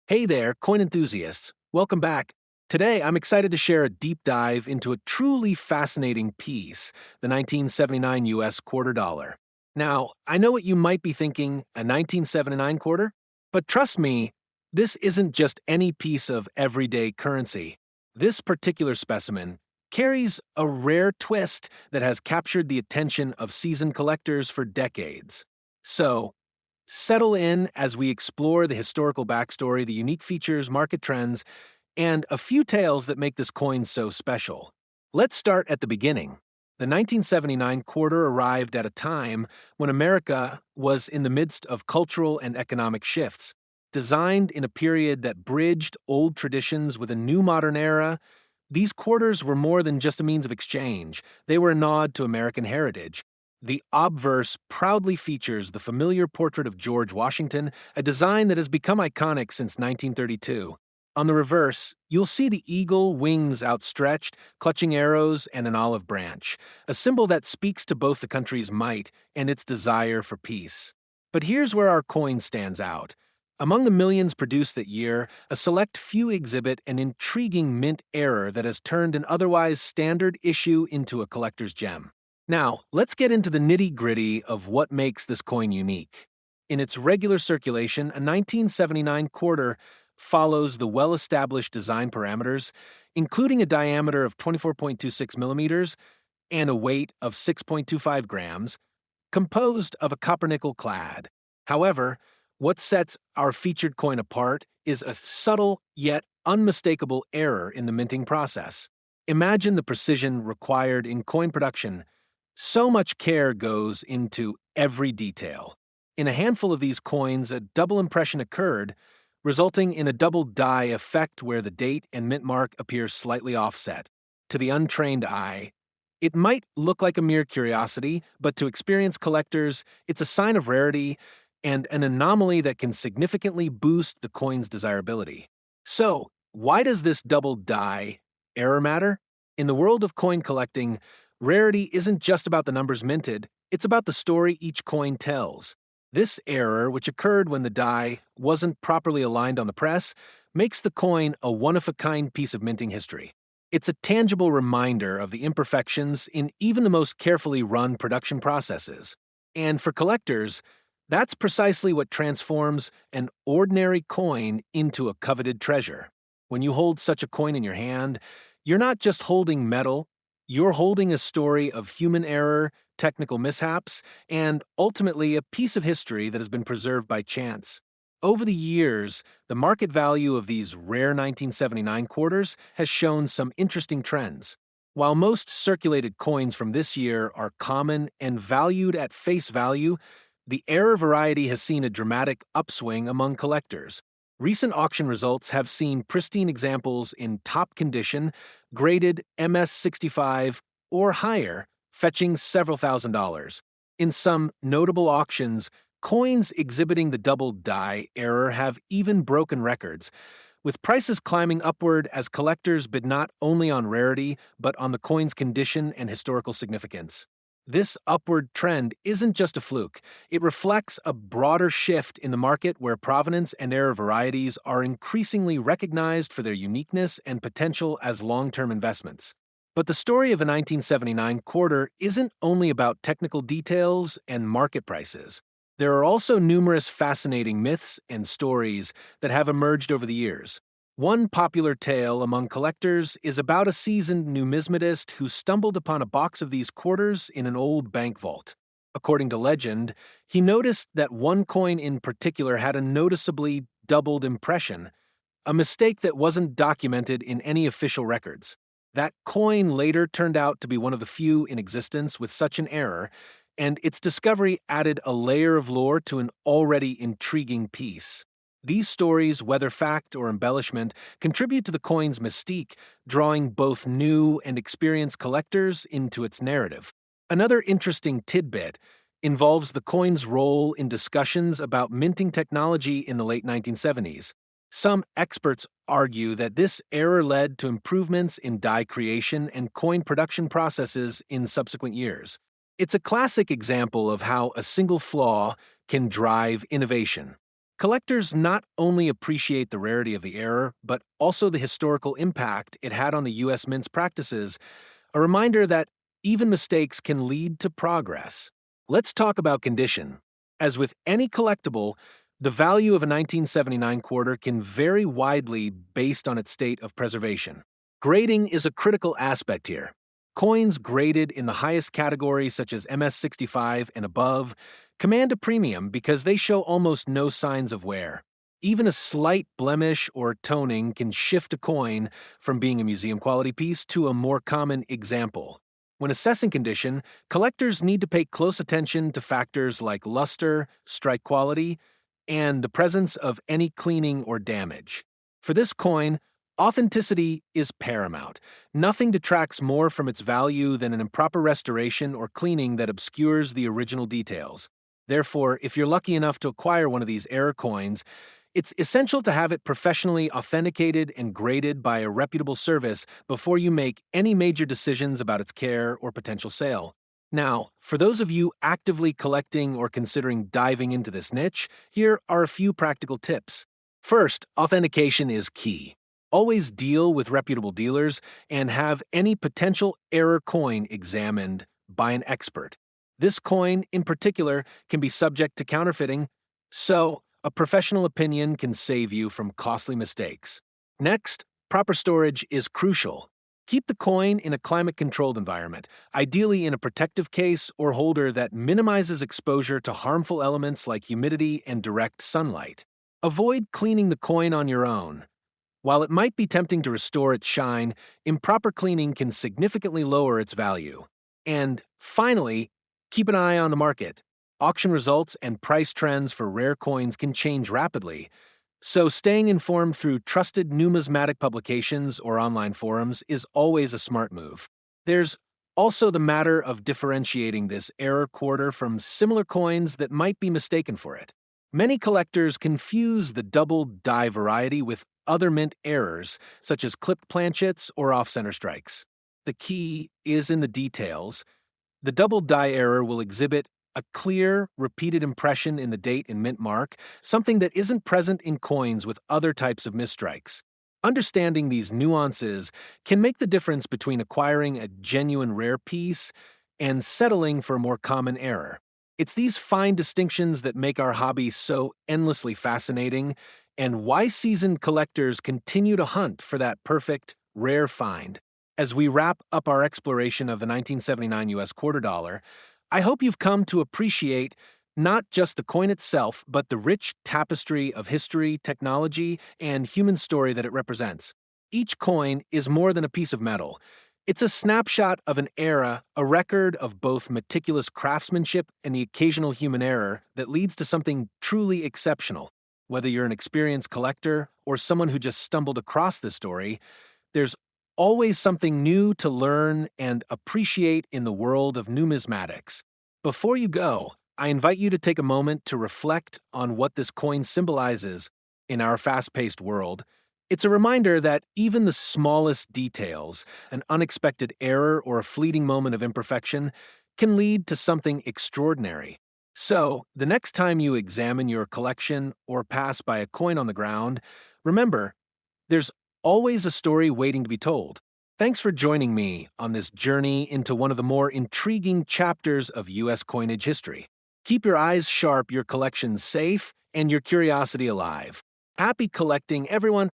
Hey there, coin enthusiasts. Welcome back. Today, I'm excited to share a deep dive into a truly fascinating piece, the 1979 US quarter dollar. Now, I know what you might be thinking, a 1979 quarter? But trust me, this isn't just any piece of everyday currency. This particular specimen carries a rare twist that has captured the attention of seasoned collectors for decades. So, settle in as we explore the historical backstory, the unique features, market trends, and a few tales that make this coin so special. Let's start at the beginning. The 1979 quarter arrived at a time when America was in the midst of cultural and economic shifts. Designed in a period that bridged old traditions with a new modern era, these quarters were more than just a means of exchange. They were a nod to American heritage. The obverse proudly features the familiar portrait of George Washington, a design that has become iconic since 1932. On the reverse, you'll see the eagle, wings outstretched, clutching arrows, and an olive branch, a symbol that speaks to both the country's might and its desire for peace. But here's where our coin stands out. Among the millions produced that year, a select few exhibit an intriguing mint error that has turned an otherwise standard issue into a collector's gem. Now, let's get into the nitty-gritty of what makes this coin unique. In its regular circulation, a 1979 quarter follows the well-established design parameters, including a diameter of 24.26 millimeters and a weight of 6.25 grams, composed of a copper-nickel clad. However, what sets our featured coin apart is a subtle yet unmistakable error in the minting process. Imagine the precision required in coin production. So much care goes into every detail. In a handful of these coins, a double impression occurred, resulting in a double die effect where the date and mint mark appear slightly offset. To the untrained eye, it might look like a mere curiosity, but to experienced collectors, it's a sign of rarity and an anomaly that can significantly boost the coin's desirability. So, why does this double die error matter? In the world of coin collecting, rarity isn't just about the numbers minted, it's about the story each coin tells. This error, which occurred when the die wasn't properly aligned on the press, makes the coin a one-of-a-kind piece of minting history. It's a tangible reminder of the imperfections in even the most carefully run production processes. And for collectors, that's precisely what transforms an ordinary coin into a coveted treasure. When you hold such a coin in your hand, you're not just holding metal, you're holding a story of human error, technical mishaps, and ultimately a piece of history that has been preserved by chance. Over the years, the market value of these rare 1979 quarters has shown some interesting trends. While most circulated coins from this year are common and valued at face value, the error variety has seen a dramatic upswing among collectors. Recent auction results have seen pristine examples in top condition, graded MS65 or higher, fetching several $1,000s. In some notable auctions, coins exhibiting the double die error have even broken records, with prices climbing upward as collectors bid not only on rarity but on the coin's condition and historical significance. This upward trend isn't just a fluke. It reflects a broader shift in the market where provenance and error varieties are increasingly recognized for their uniqueness and potential as long-term investments. But the story of a 1979 quarter isn't only about technical details and market prices. There are also numerous fascinating myths and stories that have emerged over the years. One popular tale among collectors is about a seasoned numismatist who stumbled upon a box of these quarters in an old bank vault. According to legend, he noticed that one coin in particular had a noticeably doubled impression, a mistake that wasn't documented in any official records. That coin later turned out to be one of the few in existence with such an error, and its discovery added a layer of lore to an already intriguing piece. These stories, whether fact or embellishment, contribute to the coin's mystique, drawing both new and experienced collectors into its narrative. Another interesting tidbit involves the coin's role in discussions about minting technology in the late 1970s. Some experts argue that this error led to improvements in die creation and coin production processes in subsequent years. It's a classic example of how a single flaw can drive innovation. Collectors not only appreciate the rarity of the error, but also the historical impact it had on the U.S. Mint's practices, a reminder that even mistakes can lead to progress. Let's talk about condition. As with any collectible, the value of a 1979 quarter can vary widely based on its state of preservation. Grading is a critical aspect here. Coins graded in the highest category, such as MS-65 and above, command a premium because they show almost no signs of wear. Even a slight blemish or toning can shift a coin from being a museum-quality piece to a more common example. When assessing condition, collectors need to pay close attention to factors like luster, strike quality, and the presence of any cleaning or damage. For this coin, authenticity is paramount. Nothing detracts more from its value than an improper restoration or cleaning that obscures the original details. Therefore, if you're lucky enough to acquire one of these error coins, it's essential to have it professionally authenticated and graded by a reputable service before you make any major decisions about its care or potential sale. Now, for those of you actively collecting or considering diving into this niche, here are a few practical tips. First, authentication is key. Always deal with reputable dealers and have any potential error coin examined by an expert. This coin, in particular, can be subject to counterfeiting, so a professional opinion can save you from costly mistakes. Next, proper storage is crucial. Keep the coin in a climate-controlled environment, ideally in a protective case or holder that minimizes exposure to harmful elements like humidity and direct sunlight. Avoid cleaning the coin on your own. While it might be tempting to restore its shine, improper cleaning can significantly lower its value. And finally, keep an eye on the market. Auction results and price trends for rare coins can change rapidly, so staying informed through trusted numismatic publications or online forums is always a smart move. There's also the matter of differentiating this error quarter from similar coins that might be mistaken for it. Many collectors confuse the double die variety with other mint errors, such as clipped planchets or off-center strikes. The key is in the details. The double die error will exhibit a clear, repeated impression in the date and mint mark, something that isn't present in coins with other types of misstrikes. Understanding these nuances can make the difference between acquiring a genuine rare piece and settling for a more common error. It's these fine distinctions that make our hobby so endlessly fascinating, and why seasoned collectors continue to hunt for that perfect, rare find. As we wrap up our exploration of the 1979 US quarter dollar, I hope you've come to appreciate not just the coin itself, but the rich tapestry of history, technology, and human story that it represents. Each coin is more than a piece of metal. It's a snapshot of an era, a record of both meticulous craftsmanship and the occasional human error that leads to something truly exceptional. Whether you're an experienced collector or someone who just stumbled across this story, there's always something new to learn and appreciate in the world of numismatics. Before you go, I invite you to take a moment to reflect on what this coin symbolizes in our fast-paced world. It's a reminder that even the smallest details, an unexpected error or a fleeting moment of imperfection, can lead to something extraordinary. So, the next time you examine your collection or pass by a coin on the ground, remember, there's always a story waiting to be told. Thanks for joining me on this journey into one of the more intriguing chapters of U.S. coinage history. Keep your eyes sharp, your collection safe, and your curiosity alive. Happy collecting, everyone!